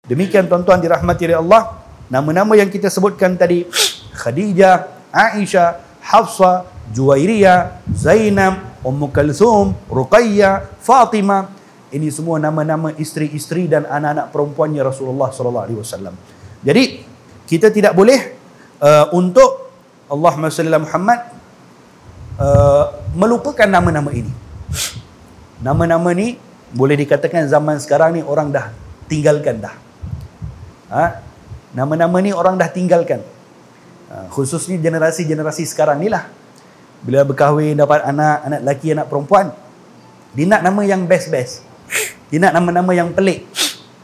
Demikian tuan-tuan dirahmati oleh Allah, nama-nama yang kita sebutkan tadi, Khadijah, Aisyah, Hafsah, Juwairiyah, Zainab, Ummu Kalsum, Ruqayyah, Fatimah, ini semua nama-nama isteri-isteri dan anak-anak perempuannya Rasulullah SAW. Jadi kita tidak boleh untuk Allahumma salli ala Muhammad melupakan nama-nama ini. Nama-nama ni boleh dikatakan zaman sekarang ni orang dah tinggalkan dah. Nama-nama ni orang dah tinggalkan. Khususnya generasi-generasi sekarang ni lah. Bila berkahwin, dapat anak, anak lelaki, anak perempuan, dia nak nama yang best-best. Dia nak nama-nama yang pelik.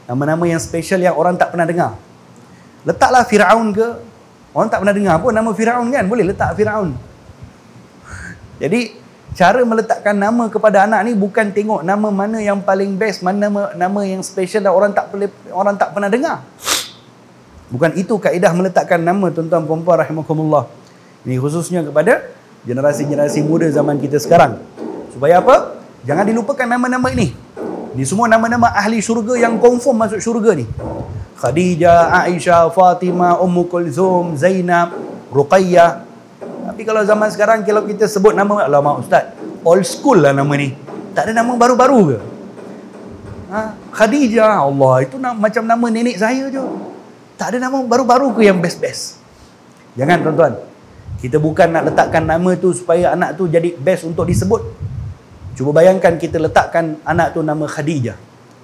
Nama-nama yang special yang orang tak pernah dengar. Letaklah Firaun ke, orang tak pernah dengar pun nama Firaun kan, boleh letak Firaun. Jadi cara meletakkan nama kepada anak ni bukan tengok nama mana yang paling best, mana nama yang special dan orang tak pernah dengar. Bukan itu kaedah meletakkan nama, tuan-tuan puan-puan rahimakumullah. Ini khususnya kepada generasi-generasi muda zaman kita sekarang. Supaya apa? Jangan dilupakan nama-nama ini. Ini semua nama-nama ahli syurga yang confirm masuk syurga ni. Khadijah, Aisyah, Fatimah, Ummu Kulzum, Zainab, Ruqayyah. Tapi kalau zaman sekarang kalau kita sebut nama, alamak ustaz, old school lah nama ni. Tak ada nama baru-baru ke? Khadijah, Allah, itu macam nama nenek saya je. Tak ada nama baru-baru ke yang best-best? Jangan tuan-tuan. Kita bukan nak letakkan nama tu supaya anak tu jadi best untuk disebut. Cuba bayangkan kita letakkan anak tu nama Khadijah.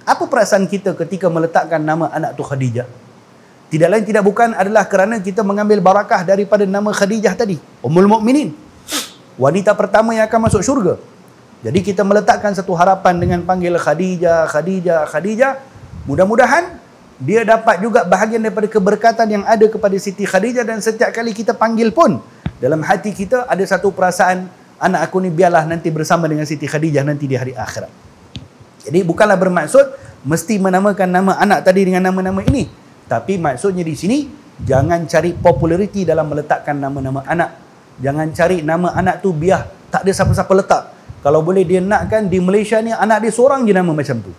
Apa perasaan kita ketika meletakkan nama anak tu Khadijah? Tidak lain tidak bukan adalah kerana kita mengambil barakah daripada nama Khadijah tadi. Ummul Mukminin. Wanita pertama yang akan masuk syurga. Jadi kita meletakkan satu harapan dengan panggil Khadijah, Khadijah, Khadijah. Mudah-mudahan dia dapat juga bahagian daripada keberkatan yang ada kepada Siti Khadijah, dan setiap kali kita panggil pun dalam hati kita ada satu perasaan, anak aku ni biarlah nanti bersama dengan Siti Khadijah nanti di hari akhirat. Jadi bukanlah bermaksud mesti menamakan nama anak tadi dengan nama-nama ini. Tapi maksudnya di sini, jangan cari populariti dalam meletakkan nama-nama anak. Jangan cari nama anak tu biar tak ada siapa-siapa letak. Kalau boleh dia nakkan di Malaysia ni anak dia seorang je nama macam tu.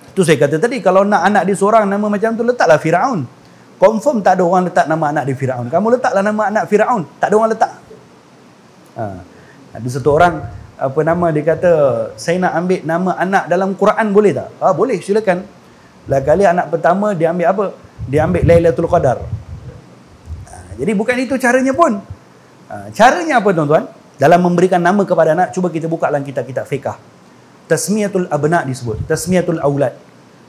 Itu saya kata tadi, kalau nak anak dia seorang nama macam tu, letaklah Firaun. Confirm tak ada orang letak nama anak dia Firaun. Kamu letaklah nama anak Firaun, tak ada orang letak. Ada satu orang, apa nama dia kata, saya nak ambil nama anak dalam Quran boleh tak? Boleh, silakan. Lah kali anak pertama dia ambil apa? Dia ambil Lailatul Qadar. Jadi bukan itu caranya pun. Caranya apa tuan-tuan? Dalam memberikan nama kepada anak, cuba kita buka dalam kitab-kitab fiqh. Tasmiyatul abna disebut, tasmiyatul aulad.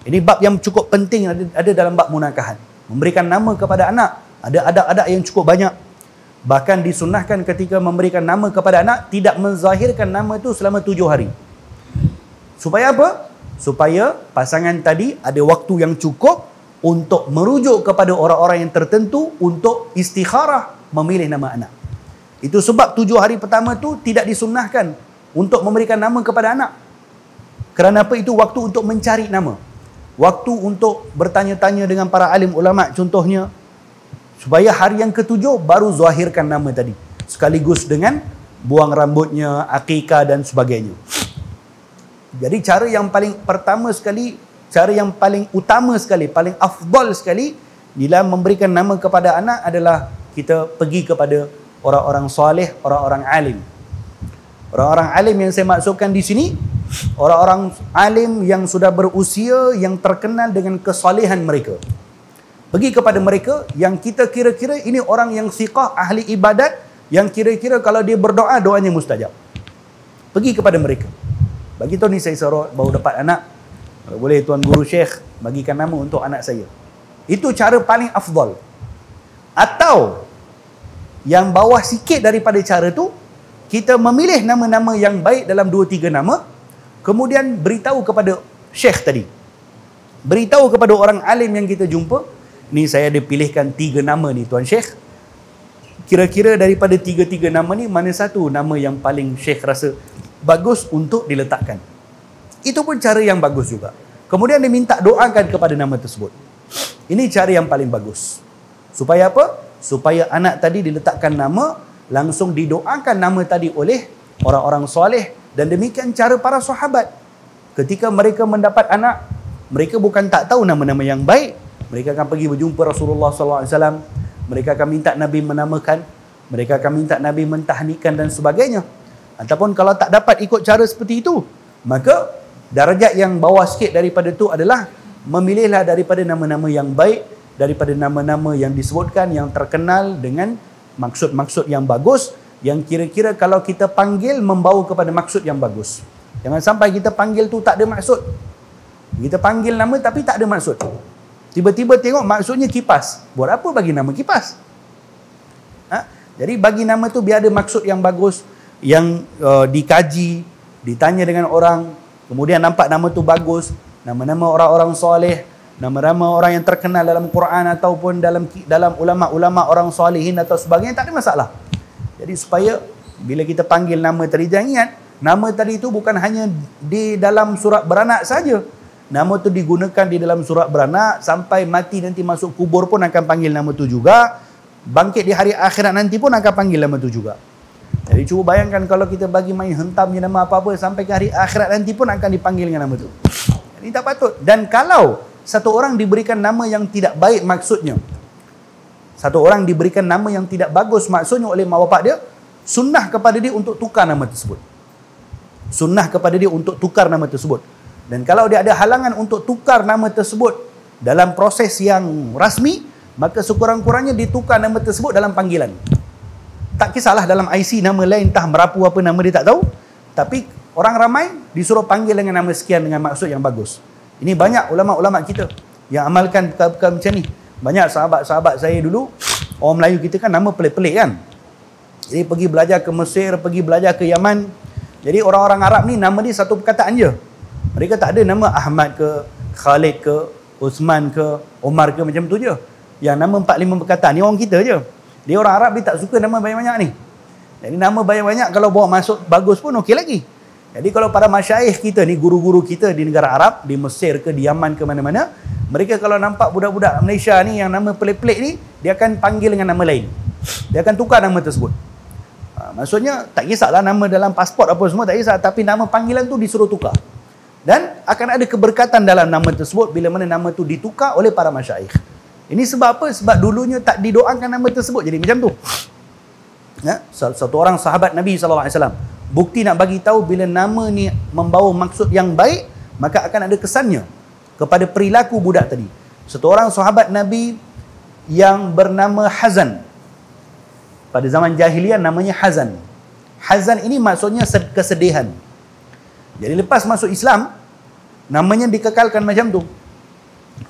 Ini bab yang cukup penting ada dalam bab munakahan. Memberikan nama kepada anak, ada adab-adab yang cukup banyak. Bahkan disunnahkan ketika memberikan nama kepada anak, tidak menzahirkan nama itu selama 7 hari. Supaya apa? Supaya pasangan tadi ada waktu yang cukup untuk merujuk kepada orang-orang yang tertentu untuk istikharah memilih nama anak. Itu sebab 7 hari pertama tu tidak disunnahkan untuk memberikan nama kepada anak. Kerana apa? Itu waktu untuk mencari nama. Waktu untuk bertanya-tanya dengan para alim ulama contohnya. Supaya hari yang ke-7 baru zahirkan nama tadi. Sekaligus dengan buang rambutnya, akikah dan sebagainya. Jadi cara yang paling pertama sekali, cara yang paling utama sekali, paling afdal sekali dalam memberikan nama kepada anak adalah kita pergi kepada orang-orang soleh, orang-orang alim. Orang-orang alim yang saya maksudkan di sini, orang-orang alim yang sudah berusia, yang terkenal dengan kesolehan mereka. Pergi kepada mereka yang kita kira-kira ini orang yang siqah, ahli ibadat, yang kira-kira kalau dia berdoa, doanya mustajab. Pergi kepada mereka. Bagi tahu ni saya baru dapat anak. Kalau boleh Tuan Guru Syekh bagikan nama untuk anak saya. Itu cara paling afdal. Atau yang bawah sikit daripada cara tu, kita memilih nama-nama yang baik dalam 2-3 nama, kemudian beritahu kepada Syekh tadi. Beritahu kepada orang alim yang kita jumpa, ni saya ada pilihkan 3 nama ni Tuan Syekh. Kira-kira daripada 3 nama ni, mana satu nama yang paling Syekh rasa bagus untuk diletakkan. Itu pun cara yang bagus juga. Kemudian dia minta doakan kepada nama tersebut. Ini cara yang paling bagus. Supaya apa? Supaya anak tadi diletakkan nama, langsung didoakan nama tadi oleh orang-orang soleh. Dan demikian cara para sahabat. Ketika mereka mendapat anak, mereka bukan tak tahu nama-nama yang baik. Mereka akan pergi berjumpa Rasulullah SAW. Mereka akan minta Nabi menamakan. Mereka akan minta Nabi mentahnikan dan sebagainya. Ataupun kalau tak dapat ikut cara seperti itu, maka darjat yang bawah sikit daripada itu adalah memilihlah daripada nama-nama yang baik, daripada nama-nama yang disebutkan, yang terkenal dengan maksud-maksud yang bagus, yang kira-kira kalau kita panggil membawa kepada maksud yang bagus. Jangan sampai kita panggil tu tak ada maksud. Kita panggil nama tapi tak ada maksud. Tiba-tiba tengok maksudnya kipas. Buat apa bagi nama kipas? Jadi bagi nama tu biar ada maksud yang bagus, yang dikaji, ditanya dengan orang, kemudian nampak nama tu bagus, nama-nama orang-orang soleh, nama-nama orang yang terkenal dalam Quran ataupun dalam ulama-ulama orang solehin atau sebagainya, tak ada masalah. Jadi supaya bila kita panggil nama tadi, jangan ingat, nama tadi itu bukan hanya di dalam surat beranak saja. Nama tu digunakan di dalam surat beranak, sampai mati nanti masuk kubur pun akan panggil nama tu juga. Bangkit di hari akhirat nanti pun akan panggil nama tu juga. Jadi cuba bayangkan kalau kita bagi main hentamnya nama apa-apa, sampai ke hari akhirat nanti pun akan dipanggil dengan nama tu. Ini tak patut. Dan kalau satu orang diberikan nama yang tidak baik maksudnya, satu orang diberikan nama yang tidak bagus maksudnya oleh mak bapak dia, sunnah kepada dia untuk tukar nama tersebut. Sunnah kepada dia untuk tukar nama tersebut. Dan kalau dia ada halangan untuk tukar nama tersebut dalam proses yang rasmi, maka sekurang-kurangnya ditukar nama tersebut dalam panggilan. Tak kisahlah dalam IC nama lain, entah merapu apa nama dia tak tahu, tapi orang ramai disuruh panggil dengan nama sekian dengan maksud yang bagus. Ini banyak ulama-ulama kita yang amalkan perkara-perkara macam ni. Banyak sahabat-sahabat saya dulu, orang Melayu kita kan nama pelik-pelik kan. Jadi pergi belajar ke Mesir, pergi belajar ke Yaman. Jadi orang-orang Arab ni nama dia satu perkataan je. Mereka tak ada nama Ahmad ke, Khalid ke, Osman ke, Omar ke, macam tu je. Yang nama 4-5 perkataan ni orang kita je. Dia orang Arab, dia tak suka nama banyak-banyak ni. Jadi nama banyak-banyak kalau bawa masuk bagus pun okey lagi. Jadi kalau para masyaikh kita ni, guru-guru kita di negara Arab, di Mesir ke, di Yaman ke mana-mana, mereka kalau nampak budak-budak Malaysia ni yang nama pelik-pelik ni, dia akan panggil dengan nama lain. Dia akan tukar nama tersebut. Maksudnya tak kisahlah nama dalam pasport apa semua, tak kisah, tapi nama panggilan tu disuruh tukar. Dan akan ada keberkatan dalam nama tersebut bila mana nama tu ditukar oleh para masyaikh. Ini sebab apa? Sebab dulunya tak didoakan nama tersebut jadi macam tu. Ya? Satu orang sahabat Nabi SAW, bukti nak bagi tahu bila nama ni membawa maksud yang baik, maka akan ada kesannya kepada perilaku budak tadi. Satu orang sahabat Nabi yang bernama Hazan. Pada zaman jahiliah namanya Hazan. Hazan ini maksudnya kesedihan. Jadi lepas masuk Islam, namanya dikekalkan macam tu.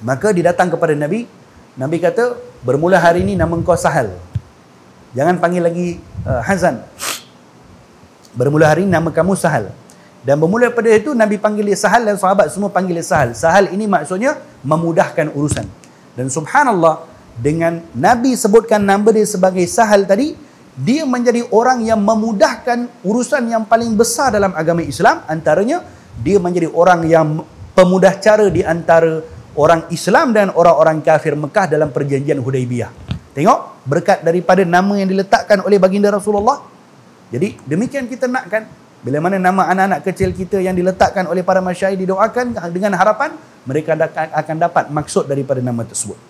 Maka dia datang kepada Nabi. Nabi kata, bermula hari ini nama engkau Sahal. Jangan panggil lagi Hazan. Bermula hari ini nama kamu Sahal. Dan bermula pada itu Nabi panggil dia Sahal dan sahabat semua panggil dia Sahal. Sahal ini maksudnya memudahkan urusan. Dan subhanallah, dengan Nabi sebutkan nama dia sebagai Sahal tadi, dia menjadi orang yang memudahkan urusan yang paling besar dalam agama Islam. Antaranya, dia menjadi orang yang pemudah cara di antara orang Islam dan orang-orang kafir Mekah dalam perjanjian Hudaibiyah. Tengok, berkat daripada nama yang diletakkan oleh baginda Rasulullah. Jadi, demikian kita nakkan. Bila mana nama anak-anak kecil kita yang diletakkan oleh para masyayikh didoakan dengan harapan, mereka akan dapat maksud daripada nama tersebut.